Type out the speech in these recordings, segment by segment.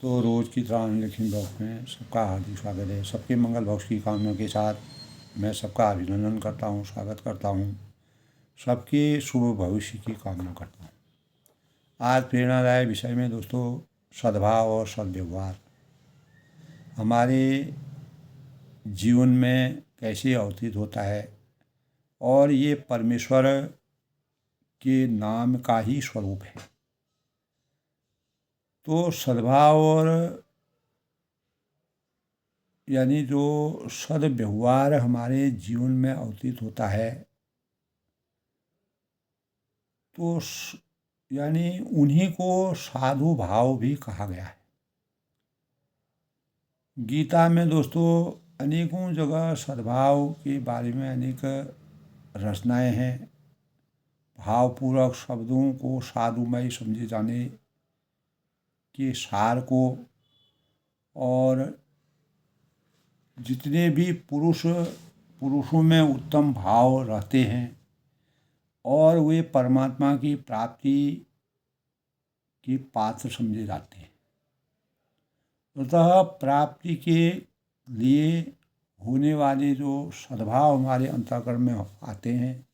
तो रोज़ की तरह अनलिखित ब्लॉग में सबका हार्दिक स्वागत है। सबके मंगल भविष्य की कामना के साथ मैं सबका अभिनंदन करता हूँ, स्वागत करता हूँ, सबके शुभ भविष्य की कामना करता हूँ। आज प्रेरणादायक विषय में दोस्तों सद्भाव और सद्व्यवहार हमारे जीवन में कैसे अवतीत होता है और ये परमेश्वर के नाम का ही स्वरूप है। तो सद्भाव और यानी जो सद्व्यवहार हमारे जीवन में अवतीत होता है तो यानी उन्हीं को साधु भाव भी कहा गया है। गीता में दोस्तों अनेकों जगह सद्भाव के बारे में अनेक रचनाएं हैं। भावपूर्वक शब्दों को साधुमय समझे जाने के सार को और जितने भी पुरुषों में उत्तम भाव रहते हैं और वे परमात्मा की प्राप्ति के पात्र समझे जाते हैं। अतः प्राप्ति के लिए होने वाले जो सद्भाव हमारे अंतःकरण में आते हैं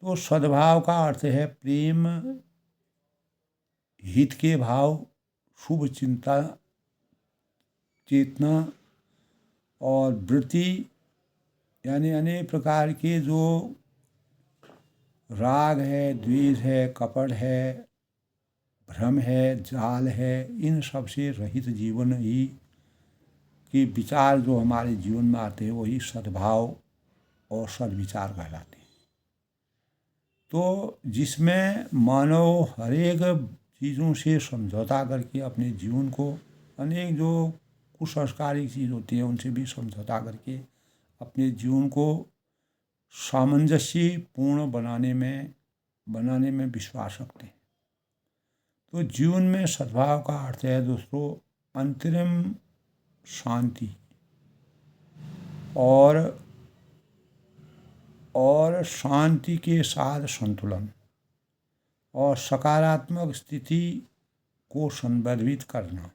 तो सद्भाव का अर्थ है प्रेम, हित के भाव, शुभ चिंता, चेतना और वृत्ति, यानी अनेक प्रकार के जो राग है, द्वेष है, कपट है, भ्रम है, जाल है, इन सब से रहित जीवन ही के विचार जो हमारे जीवन में आते हैं वही सद्भाव और सद्विचार कहलाते हैं। तो जिसमें मानव हर एक चीज़ों से समझौता करके अपने जीवन को, अनेक जो कुसंस्कारिक चीज़ होती है उनसे भी समझौता करके अपने जीवन को सामंजस्यपूर्ण बनाने में विश्वास रखते हैं। तो जीवन में सद्भाव का अर्थ है दोस्तों अंतरिम शांति और शांति के साथ संतुलन और सकारात्मक स्थिति को संदर्भित करना,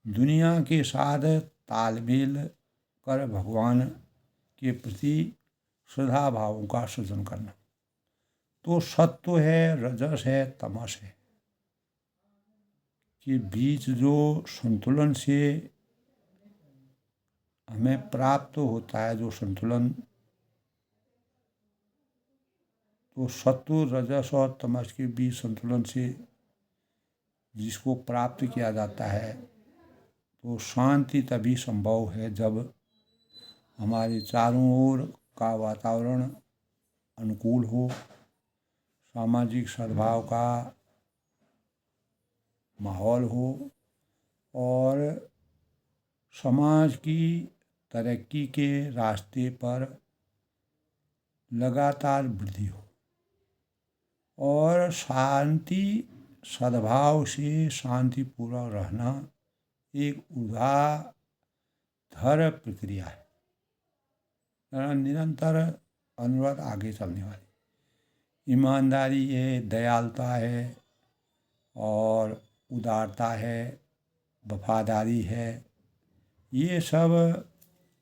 दुनिया के साथ तालमेल कर भगवान के प्रति श्रद्धा भावों का सृजन करना। तो सत्व है, रजस है, तमस है के बीच जो संतुलन से हमें प्राप्त होता है, जो संतुलन, तो सत्व, रजस और तमस के बीच संतुलन से जिसको प्राप्त किया जाता है तो शांति तभी संभव है जब हमारे चारों ओर का वातावरण अनुकूल हो, सामाजिक सद्भाव का माहौल हो और समाज की तरक्की के रास्ते पर लगातार वृद्धि हो और शांति सद्भाव से शांतिपूर्वक रहना एक ऊर्ध्वाधर प्रक्रिया है, निरंतर अनुरत आगे चलने वाली। ईमानदारी है, दयालुता है और उदारता है, वफादारी है, ये सब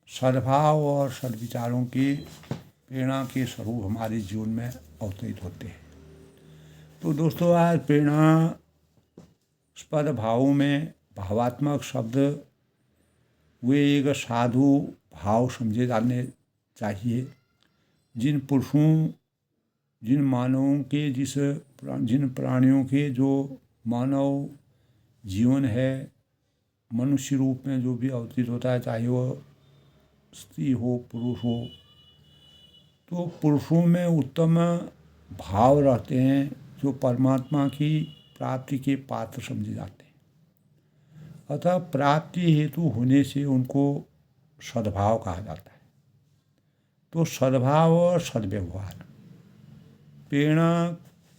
सद्भाव और सद्विचारों की प्रेरणा के स्वरूप हमारे जीवन में अवतरित होते हैं। तो दोस्तों आज प्रेरणास्पद भावों में भावात्मक शब्द वे एक साधु भाव समझे जाने चाहिए जिन पुरुषों, जिन मानवों के, जिन प्राणियों के जो मानव जीवन है, मनुष्य रूप में जो भी अवतीत होता है, चाहे वो स्त्री हो, पुरुष हो, तो पुरुषों में उत्तम भाव रहते हैं जो परमात्मा की प्राप्ति के पात्र समझे जाते हैं। अतः प्राप्ति हेतु होने से उनको सद्भाव कहा जाता है। तो सद्भाव और सद्व्यवहार प्रेरणा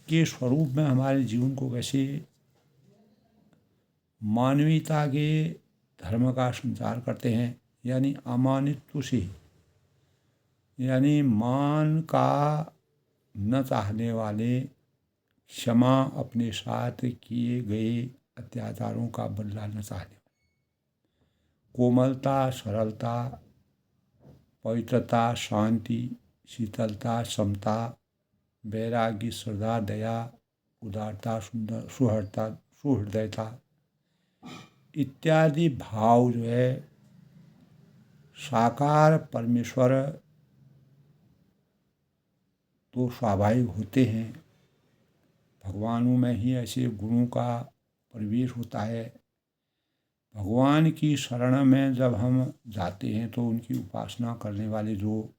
के स्वरूप में हमारे जीवन को कैसे मानवीयता के धर्म का संचार करते हैं, यानी अमानित्व से, यानी मान का न चाहने वाले, क्षमा अपने साथ किए गए अत्याचारों का बदला न चाहने, कोमलता, सरलता, पवित्रता, शांति, शीतलता, समता, वैराग्य, श्रद्धा, दया, उदारता, सुहृदयता इत्यादि भाव जो है साकार परमेश्वर तो स्वाभाविक होते हैं। भगवानों में ही ऐसे गुणों का प्रवेश होता है। भगवान की शरण में जब हम जाते हैं तो उनकी उपासना करने वाले जो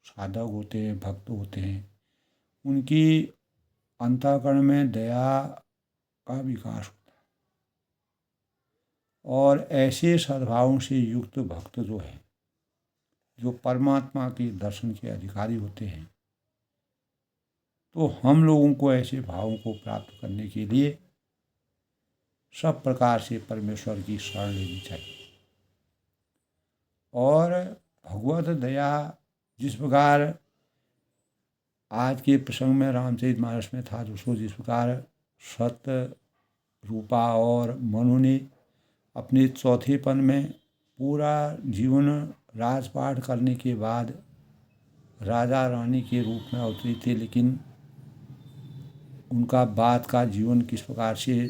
साधक होते हैं, भक्त होते हैं, उनकी अंतःकरण में दया का विकास होता है। और ऐसे सद्भावों से युक्त भक्त जो है, जो परमात्मा के दर्शन के अधिकारी होते हैं, तो हम लोगों को ऐसे भावों को प्राप्त करने के लिए सब प्रकार से परमेश्वर की शरण लेनी चाहिए। और भगवत दया जिस प्रकार आज के प्रसंग में रामचरितमानस में था, दोस्तों, जिस प्रकार सत्य, रूपा और मनु ने अपने चौथेपन में पूरा जीवन राजपाट करने के बाद राजा रानी के रूप में अवतरी थे, लेकिन उनका बाद का जीवन किस प्रकार से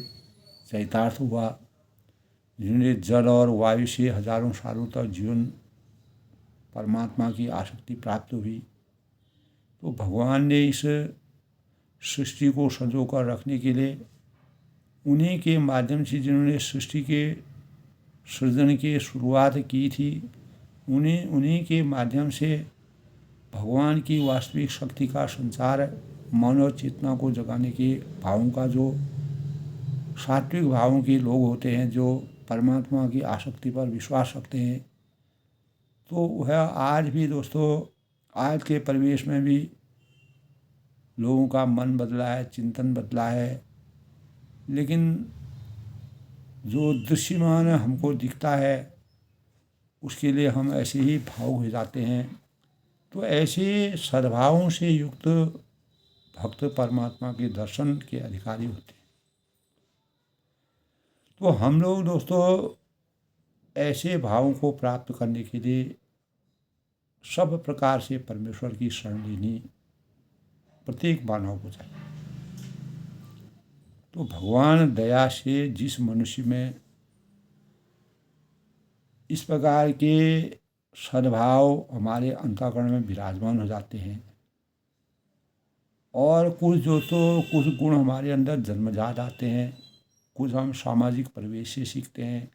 चरितार्थ हुआ, जिन्हें जल और वायु से हजारों सालों तक जीवन परमात्मा की आसक्ति प्राप्त हुई। तो भगवान ने इस सृष्टि को संजो कर रखने के लिए उन्हीं के माध्यम से, जिन्होंने सृष्टि के सृजन की शुरुआत की थी, उन्हीं के माध्यम से भगवान की वास्तविक शक्ति का संचार, मानव चेतना को जगाने के भावों का, जो सात्विक भावों के लोग होते हैं, जो परमात्मा की आसक्ति पर विश्वास रखते हैं, तो वह आज भी दोस्तों, आज के परिवेश में भी लोगों का मन बदला है, चिंतन बदला है, लेकिन जो दृश्यमान हमको दिखता है उसके लिए हम ऐसे ही भावुक हो जाते हैं। तो ऐसे सद्भावों से युक्त भक्त परमात्मा के दर्शन के अधिकारी होते हैं। तो हम लोग दोस्तों ऐसे भावों को प्राप्त करने के लिए सब प्रकार से परमेश्वर की शरण लेनी प्रत्येक मानव को चाहिए। तो भगवान दया से जिस मनुष्य में इस प्रकार के सद्भाव हमारे अंतःकरण में विराजमान हो जाते हैं, और कुछ गुण हमारे अंदर जन्मजात आते हैं, कुछ हम सामाजिक परिवेश से सीखते हैं,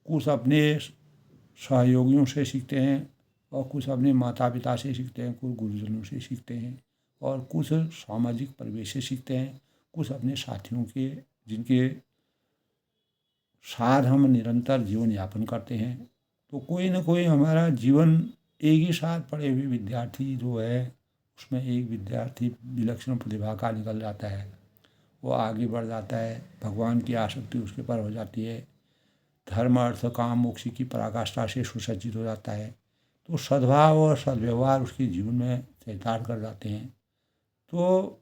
कुछ अपने सहयोगियों से सीखते हैं, और कुछ अपने माता पिता से सीखते हैं, कुछ गुरुजनों से सीखते हैं, और कुछ सामाजिक परिवेश से सीखते हैं, कुछ अपने साथियों के, जिनके साथ हम निरंतर जीवन यापन करते हैं। तो कोई ना कोई हमारा जीवन, एक ही साथ पढ़े हुए विद्यार्थी जो है, उसमें एक विद्यार्थी विलक्षण प्रतिभा का निकल जाता है, वो आगे बढ़ जाता है, भगवान की आसक्ति उसके पर हो जाती है, धर्म अर्थ काम मोक्ष की पराकाष्ठा से सुसज्जित हो जाता है। तो सद्भाव और सद्व्यवहार उसके जीवन में चरितार्थ कर जाते हैं। तो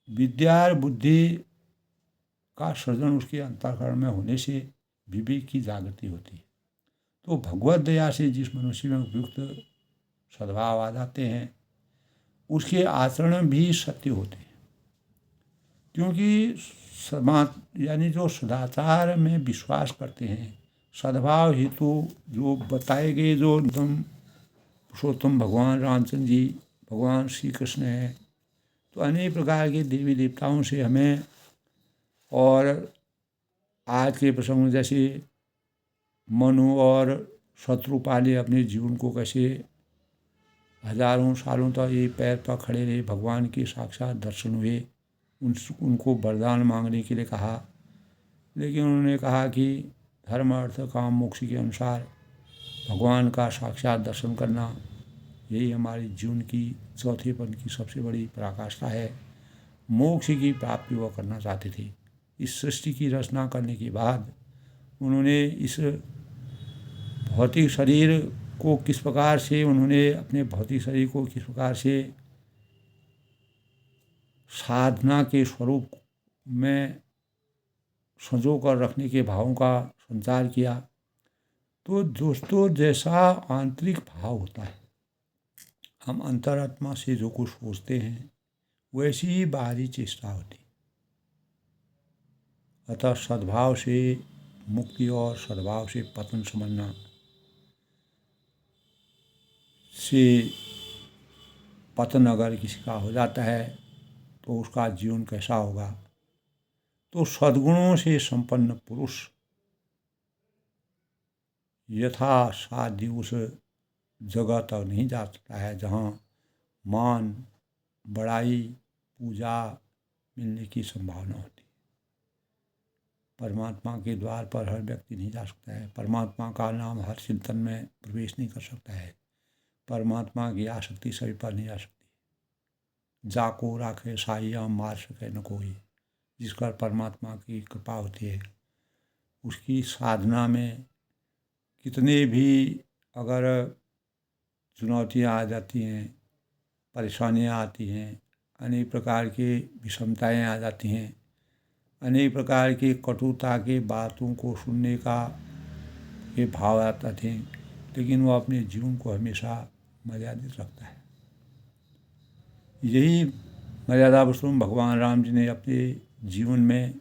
विद्या और बुद्धि का सृजन उसके अंतःकरण में होने से विवेक की जागृति होती है। तो भगवत दया से जिस मनुष्य में उपयुक्त सद्भाव आ जाते हैं, उसके आचरण भी सत्य होते हैं, क्योंकि यानी जो सदाचार में विश्वास करते हैं, सद्भाव हेतु जो बताए गए, जो एकदम पुरुषोत्तम भगवान रामचंद्र जी, भगवान श्री कृष्ण हैं, तो अनेक प्रकार के देवी देवताओं से हमें, और आज के प्रसंग में जैसे मनु और शत्रुपाल अपने जीवन को कैसे हजारों सालों तक ये पैर पर खड़े रहे, भगवान के साक्षात दर्शन हुए, उनको वरदान मांगने के लिए कहा, लेकिन उन्होंने कहा कि धर्म अर्थ काम मोक्ष के अनुसार भगवान का साक्षात दर्शन करना, यही हमारे जीवन की चौथेपन की सबसे बड़ी पराकाष्ठा है। मोक्ष की प्राप्ति वो करना चाहते थे। इस सृष्टि की रचना करने के बाद उन्होंने इस भौतिक शरीर को किस प्रकार से, उन्होंने अपने भौतिक शरीर को किस प्रकार से साधना के स्वरूप में संजो कर रखने के भावों का संचार किया। तो दोस्तों, जैसा आंतरिक भाव होता है, हम अंतरात्मा से जो कुछ सोचते हैं वैसी ही बाहरी चेष्टा होती। अतः सद्भाव से मुक्ति और सद्भाव से पतन समझना से पतन अगर किसी का हो जाता है तो उसका जीवन कैसा होगा। तो सद्गुणों से संपन्न पुरुष यथा साध्य उस जगह तक नहीं जा सकता है जहाँ मान, बड़ाई, पूजा मिलने की संभावना होती। परमात्मा के द्वार पर हर व्यक्ति नहीं जा सकता है। परमात्मा का नाम हर चिंतन में प्रवेश नहीं कर सकता है। परमात्मा की आसक्ति सभी पर नहीं आ सकती। जाको राखे साइया मार सके न कोई। जिस पर परमात्मा की कृपा होती है उसकी साधना में कितने भी अगर चुनौतियाँ आ जाती हैं, परेशानियाँ आती हैं, अनेक प्रकार की विषमताएँ आ जाती हैं, अनेक प्रकार की कटुता की बातों को सुनने का ये भाव आता थे, लेकिन वो अपने जीवन को हमेशा मर्यादित रखता है। यही मर्यादा पुरुषोत्तम भगवान राम जी ने अपने जीवन में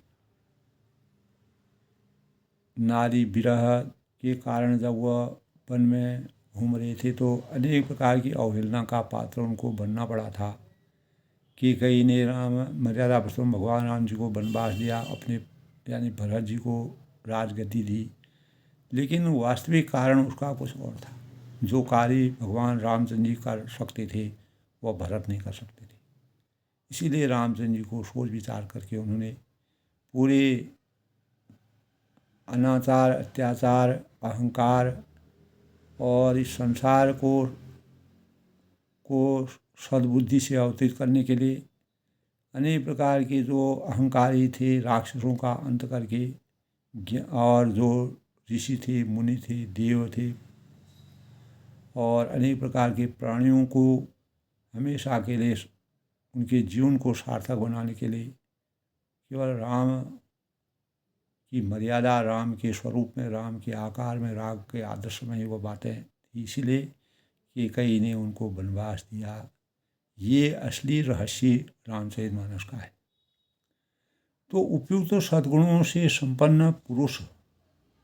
नारी विरह के कारण जब वह वन में घूम रहे थे तो अनेक प्रकार की अवहेलना का पात्र उनको बनना पड़ा था। कि कई ने मर्यादा पुरुषोत्तम भगवान राम जी को वनवास दिया, अपने यानी भरत जी को राजगद्दी दी, लेकिन वास्तविक कारण उसका कुछ और था। जो कार्य भगवान रामचंद्र जी कर सकते थे वह भरत नहीं कर सकते थे। इसीलिए रामचंद्र जी को सोच विचार करके उन्होंने पूरे अनाचार, अत्याचार, अहंकार और इस संसार को सद्बुद्धि से अवतरित करने के लिए अनेक प्रकार के जो अहंकारी थे राक्षसों का अंत करके, और जो ऋषि थे, मुनि थे, देव थे और अनेक प्रकार के प्राणियों को हमेशा के लिए उनके जीवन को सार्थक बनाने के लिए केवल राम की मर्यादा, राम के स्वरूप में, राम के आकार में, राम के आदर्श में ही वो बातें थी। इसीलिए कैकेयी ने उनको वनवास दिया। ये असली रहस्य रामचरितमानस का है। तो उपयुक्त सद्गुणों से संपन्न पुरुष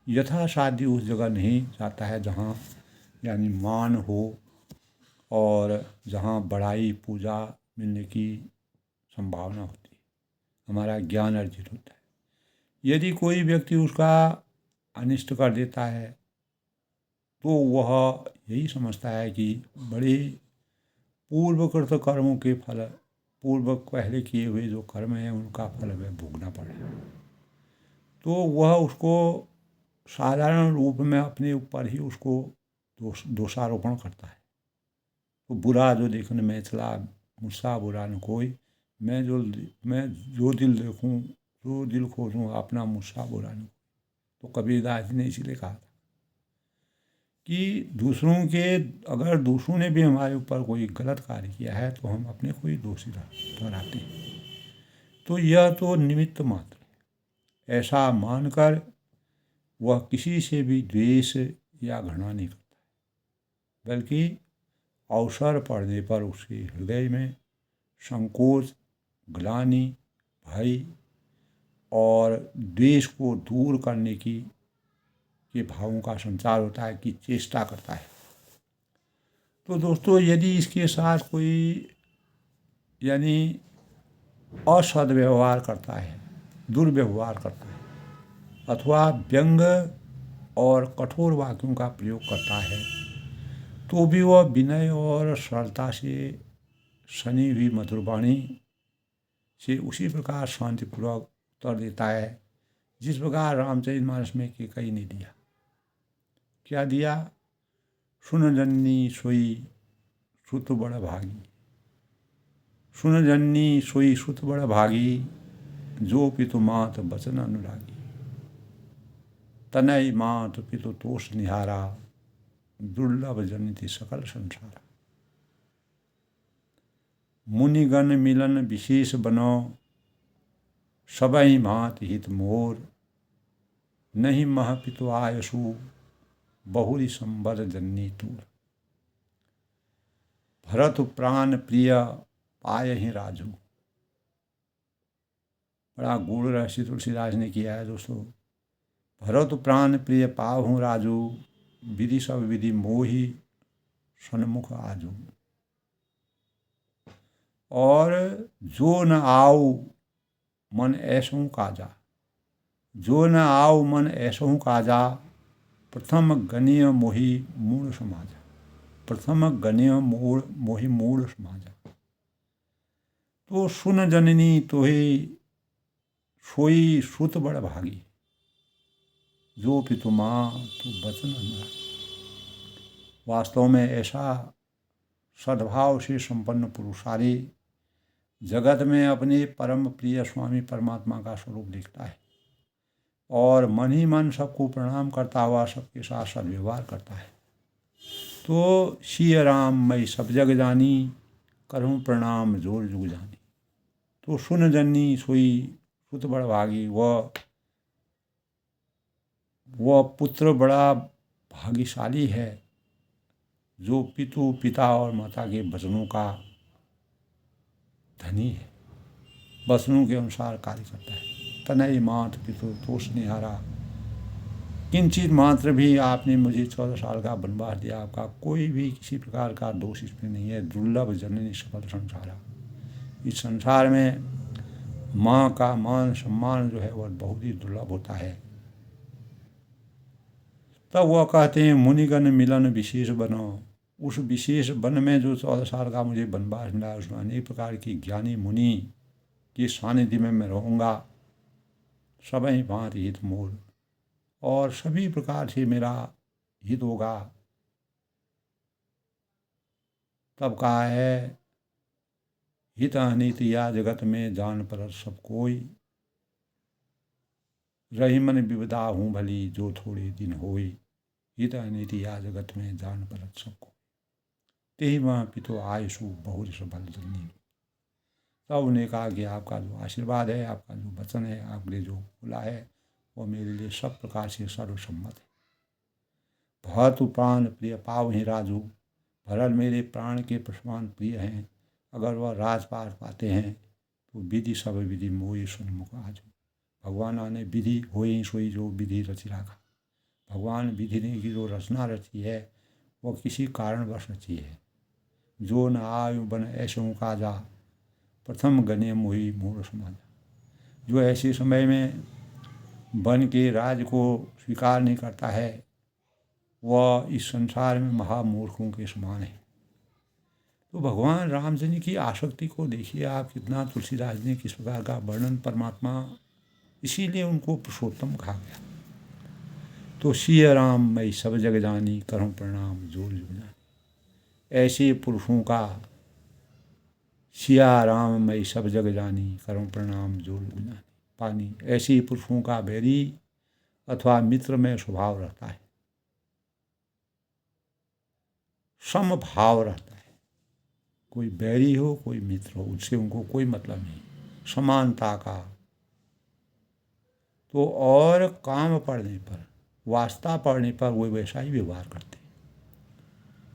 यथासाध्य उस जगह नहीं जाता है जहाँ यानी मान हो और जहाँ बड़ाई, पूजा मिलने की संभावना होती है, हमारा ज्ञान अर्जित होता है। यदि कोई व्यक्ति उसका अनिष्ट कर देता है तो वह यही समझता है कि बड़े पूर्वकृत कर्मों के फल, पूर्व पहले किए हुए जो कर्म हैं उनका फल हमें भोगना पड़ेगा। तो वह उसको साधारण रूप में अपने ऊपर ही उसको दोषारोपण करता है। तो बुरा जो देखने में चला मुझसा बुरा न कोई, मैं जो दिल देखूं, जो दिल खोजूं अपना मुझसा बुरा न कोई। तो कबीरदास जी ने इसीलिए कहा था कि अगर दूसरों ने भी हमारे ऊपर कोई गलत कार्य किया है तो हम अपने को ही दोषी ठहराते हैं। तो यह तो निमित्त मात्र है। ऐसा मानकर वह किसी से भी द्वेष या घृणा नहीं करता, बल्कि अवसर पड़ने पर उसके हृदय में संकोच, ग्लानि, भय और द्वेष को दूर करने के भावों का संचार होता है, कि चेष्टा करता है। तो दोस्तों, यदि इसके साथ कोई यानी असद्व्यवहार करता है, दुर्व्यवहार करता है अथवा व्यंग और कठोर वाक्यों का प्रयोग करता है, तो भी वह विनय और सरलता से सनी हुई मधुर वाणी से उसी प्रकार शांतिपूर्वक उत्तर देता है जिस प्रकार रामचरितमानस में कैकेयी ने दिया। क्या दिया? सुन जननी सोई सुत बड़ भागी, सुन जननी सोई सुत बड़ भागी, जो पितु मात बचन अनुरागी, तनय मात पितु तोष निहारा, दुर्लभ जनिति सकल संसारा। मुनिगण मिलन विशेष बनो, सबहि भांति हित मोर, नहीं मह पितु आयसु बहुरी संबर जननी तूर। भरत प्राण प्रिय पाय ही राजू। बड़ा गूढ़ रहस्य तुलसीदास ने किया है दोस्तों। भरत प्राण प्रिय पाहु राजू, विधि सब विधि मोहि सन्मुख आजू। और जो न आऊ मन ऐसहु काजा, जो न आऊ मन ऐसहु काजा, प्रथम गणीय मोहि मूढ़ समाजा। प्रथम गणीय मोहि मूढ़ समाजा। तो सुन जननी तोहि सोई सुत बड़ भागी, जो पितु माँ तू बचन अनुरागी। वास्तव में ऐसा सद्भाव से संपन्न पुरुष सारे जगत में अपने परम प्रिय स्वामी परमात्मा का स्वरूप दिखता है और मन ही मन सबको प्रणाम करता हुआ सबके साथ सद्व्यवहार करता है। तो सिय राम मैं सब जग जानी, करूँ प्रणाम जोर जुग जानी। तो सुन जननी सोई सुत बड़ भागी, वह पुत्र बड़ा भाग्यशाली है जो पिता और माता के वचनों का धनी है, वचनों के अनुसार कार्य करता है। तनय मात पितु तोष निहारा, किंचित मात्र भी आपने मुझे 14 साल का वनवास दिया, आपका कोई भी किसी प्रकार का दोष इसमें नहीं है। दुर्लभ जननी सफल संसारा। इस संसार में माँ का मान सम्मान जो है वह बहुत ही दुर्लभ होता है। तब वह कहते हैं मुनिगण मिलन विशेष बनो। उस विशेष वन में जो 14 साल का मुझे वनवास मिला, उसमें अनेक प्रकार की ज्ञानी मुनि के सानिध्य में मैं रहूँगा। सबई भांति हित मोर, और सभी प्रकार से मेरा हित होगा। तब कहा है हित अनित या जगत में जान पर सब कोई, रही मन विविधा हूँ भली जो थोड़े दिन होई। हित अनित या जगत में जान पर सब कोई, तेहि वह पितो आयसु बहुत सबल जननी। तब उन्हें कहा कि आपका जो आशीर्वाद है, आपका जो वचन है, आपने जो बोला है वो मेरे लिए सब प्रकार से सर्वसम्मत है। भरत प्राण प्रिय पाव ही राजू, भरत मेरे प्राण के प्रसमान प्रिय हैं। अगर वह राजपाट पाते हैं तो विधि सब विधि मोहि सन्मुख आजू। भगवान ने विधि होई सोई जो विधि रची रखा। भगवान विधि ने की जो रचना रची है वह किसी कारणवश रची है। जो न आयु बन ऐसों काजा, प्रथम गणे मोहि मूढ़ समाजा। जो ऐसे समय में बन के राज को स्वीकार नहीं करता है वह इस संसार में महामूर्खों के समान है। तो भगवान रामचंद्र की आसक्ति को देखिए आप, कितना तुलसीदास ने किस प्रकार का वर्णन परमात्मा, इसीलिए उनको पुरुषोत्तम कहा गया। तो सिय राम मैं सब जग जानी, करहूँ प्रणाम जोर जुग जानी। ऐसे पुरुषों का सिया राम मैं सब जग जानी, करहूँ प्रणाम जोर जुग जानी पानी। ऐसे पुरुषों का बैरी अथवा मित्र में स्वभाव रहता है, समभाव रहता है। कोई बैरी हो कोई मित्र हो, उससे उनको कोई मतलब नहीं, समानता का। तो और काम पड़ने पर, वास्ता पड़ने पर वो वैसा ही व्यवहार करते हैं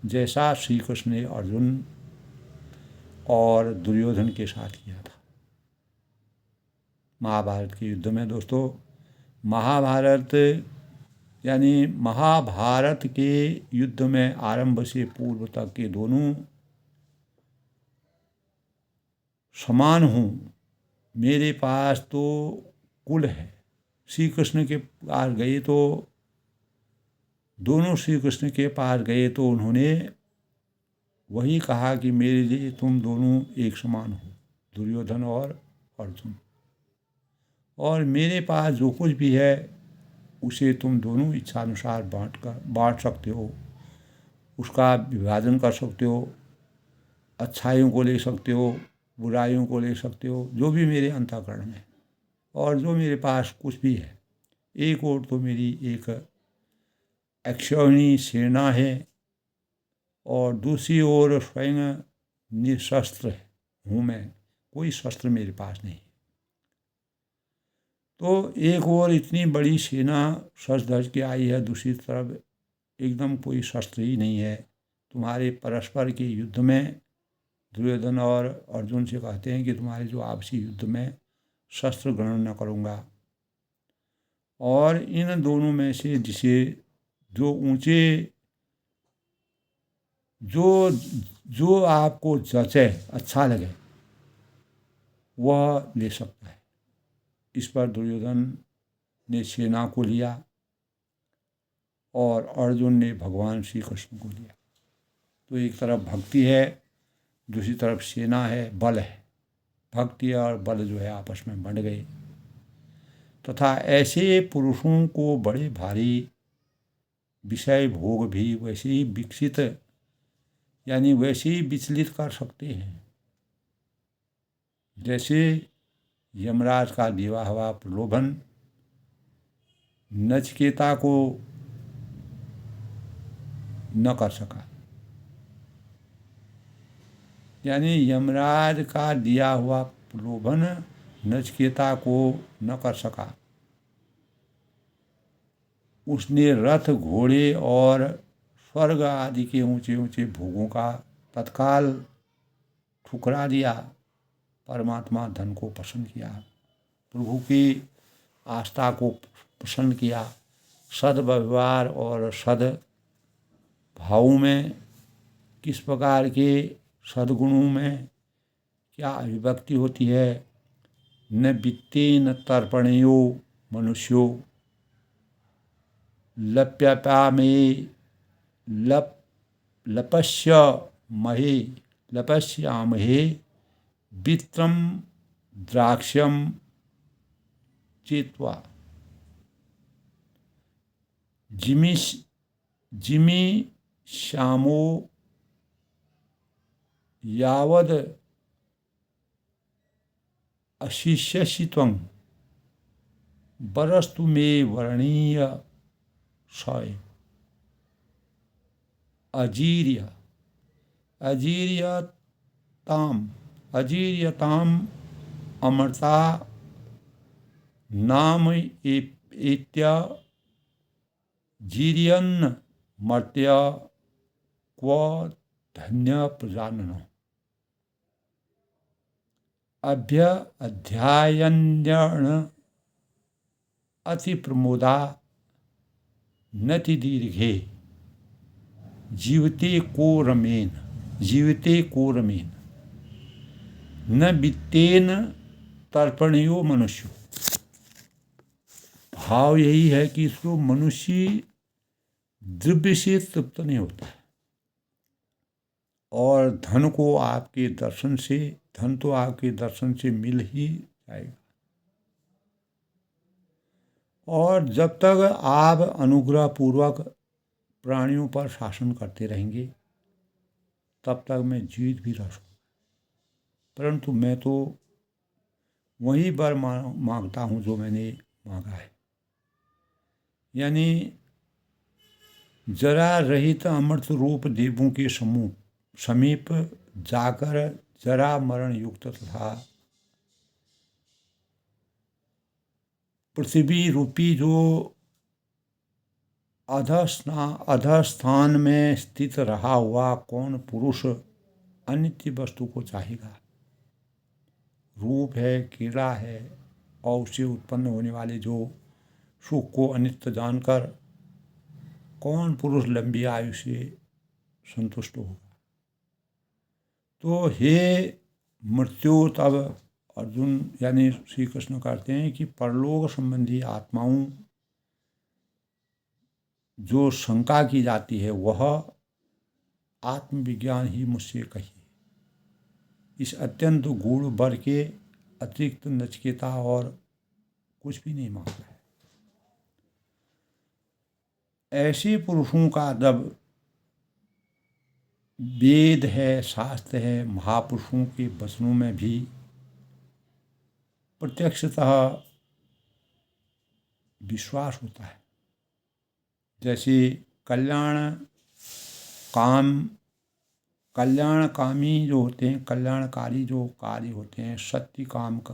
जैसा श्री कृष्ण ने अर्जुन और दुर्योधन के साथ किया था महाभारत के युद्ध में। दोस्तों महाभारत यानी महाभारत के युद्ध में आरंभ से पूर्व तक के दोनों समान हूँ। मेरे पास तो कुल है। श्री कृष्ण के पास गए तो दोनों श्री कृष्ण के पास गए तो उन्होंने वही कहा कि मेरे लिए तुम दोनों एक समान हो, दुर्योधन और अर्जुन। और मेरे पास जो कुछ भी है उसे तुम दोनों इच्छानुसार बांट सकते हो, उसका विभाजन कर सकते हो, अच्छाइयों को ले सकते हो, बुराइयों को ले सकते हो, जो भी मेरे अंतःकरण में। और जो मेरे पास कुछ भी है, एक और तो मेरी एक अक्षौहिणी सेना है और दूसरी ओर स्वयं निशस्त्र हूँ मैं, कोई शस्त्र मेरे पास नहीं। तो एक और इतनी बड़ी सेना सज धज के आई है, दूसरी तरफ एकदम कोई शस्त्र ही नहीं है। तुम्हारे परस्पर के युद्ध में दुर्योधन और अर्जुन से कहते हैं कि तुम्हारे जो आपसी युद्ध में शस्त्र ग्रहण न करूँगा। और इन दोनों में से जिसे जो ऊंचे जो जो आपको जचे, अच्छा लगे, वह ले सकता है। इस पर दुर्योधन ने सेना को लिया और अर्जुन ने भगवान श्री कृष्ण को लिया। तो एक तरफ भक्ति है, दूसरी तरफ सेना है, बल है। भक्ति और बल जो है आपस में बढ़ गए। तथा ऐसे पुरुषों को बड़े भारी विषय भोग भी वैसे ही विकसित, यानी वैसे ही विचलित कर सकते हैं जैसे यमराज का दिया हुआ प्रलोभन नचिकेता को न कर सका। यानी यमराज का दिया हुआ प्रलोभन नचिकेता को न कर सका। उसने रथ, घोड़े और स्वर्ग आदि के ऊंचे ऊंचे भोगों का तत्काल ठुकरा दिया। परमात्मा धन को पसंद किया, प्रभु की आस्था को पसंद किया। सद्व्यवहार और सद भावों में किस प्रकार के सद्गुणों में क्या अभिव्यक्ति होती है। न वित्तेन तर्पणयो मनुष्यो लप्यतामे लपश्यामहे वित्रम द्राक्ष्यम चेत्वा जिमी श्यामो यावद अशिष्यसि त्वं बरस्तु मे वर्णीय क्षय अजीर्यताम अमृता नाम एत्य जीर्यन्न मर्त्य क्व धन्य प्रजानन अध्ययन्यण अति प्रमोदा नति दीर्घे जीवते को रमेन न वित्तेन तर्पणयो मनुष्य। भाव यही है कि इसको मनुष्य द्रव्य से तृप्त नहीं होता है और धन तो आपके दर्शन से मिल ही जाएगा। और जब तक आप अनुग्रह पूर्वक प्राणियों पर शासन करते रहेंगे तब तक मैं जीवित भी रह सकूँ, परंतु मैं तो वही वर मांगता हूँ जो मैंने मांगा है। यानी जरा रहित अमृत रूप देवों के समीप जाकर जरा मरण युक्त तथा पृथ्वी रूपी जो अधस्थान में स्थित रहा हुआ कौन पुरुष अनित्य वस्तु को चाहेगा। रूप है, कीड़ा है और उससे उत्पन्न होने वाले जो सुख को अनित्य जानकर कौन पुरुष लंबी आयु से संतुष्ट होगा। तो हे मृत्यु, तब अर्जुन यानी श्री कृष्ण कहते हैं कि परलोक संबंधी आत्माओं जो शंका की जाती है वह आत्मविज्ञान ही मुझसे कही। इस अत्यंत गूढ़ वर के अतिरिक्त नचिकेता और कुछ भी नहीं मांगता है। ऐसे पुरुषों का जब वेद है, शास्त्र है, महापुरुषों के वचनों में भी प्रत्यक्षतः विश्वास होता है। जैसे कल्याणकामी जो होते हैं, कल्याणकारी जो कार्य होते हैं, सत्य काम का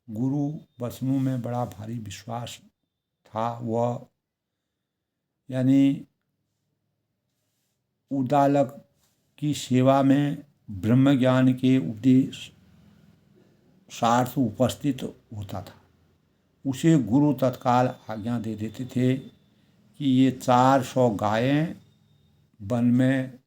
गुरु वचनों में बड़ा भारी विश्वास था। वह यानी उद्दालक की सेवा में ब्रह्म ज्ञान के उपदेश सार्थ उपस्थित होता था। उसे गुरु तत्काल आज्ञा दे देते थे कि ये 400 गायें वन में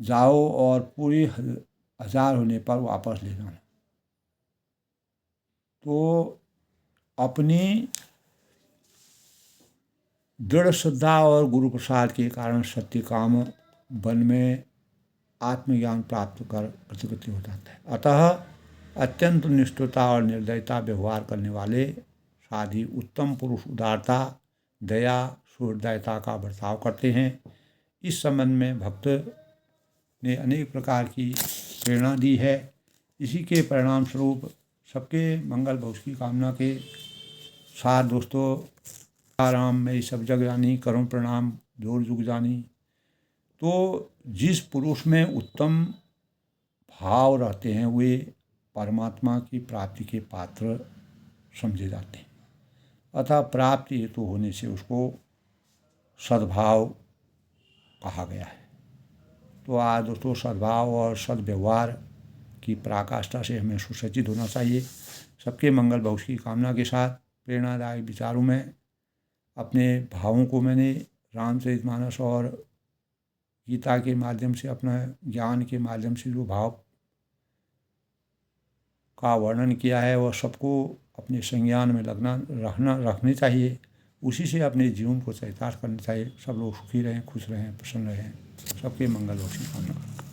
जाओ और पूरी 1000 होने पर वापस ले जाना। तो अपनी दृढ़ श्रद्धा और गुरु प्रसाद के कारण सत्यकाम वन में आत्मज्ञान प्राप्त कर प्रतिगति हो जाता है। अतः अत्यंत निष्ठुरता और निर्दयता व्यवहार करने वाले साधी उत्तम पुरुष उदारता, दया, सुहृदयता का बर्ताव करते हैं। इस संबंध में भक्त ने अनेक प्रकार की प्रेरणा दी है। इसी के परिणाम स्वरूप सबके मंगल भविष्य की कामना के साथ दोस्तों, राम में सब जग जानी, करूं प्रणाम जोर जुग जानी। तो जिस पुरुष में उत्तम भाव रहते हैं वे परमात्मा की प्राप्ति के पात्र समझे जाते हैं। अतः प्राप्ति हेतु होने से उसको सद्भाव कहा गया है। तो आज दोस्तों, सद्भाव और सद्व्यवहार की पराकाष्ठा से हमें सुसज्जित होना चाहिए। सबके मंगल भविष्य की कामना के साथ प्रेरणादायक विचारों में अपने भावों को मैंने रामचरितमानस और गीता के माध्यम से, अपना ज्ञान के माध्यम से जो भाव का वर्णन किया है वह सबको अपने संज्ञान में रखने चाहिए। उसी से अपने जीवन को चरितार्थ करना चाहिए। सब लोग सुखी रहें, खुश रहें, प्रसन्न रहें। सबके मंगल भविष्य की कामना।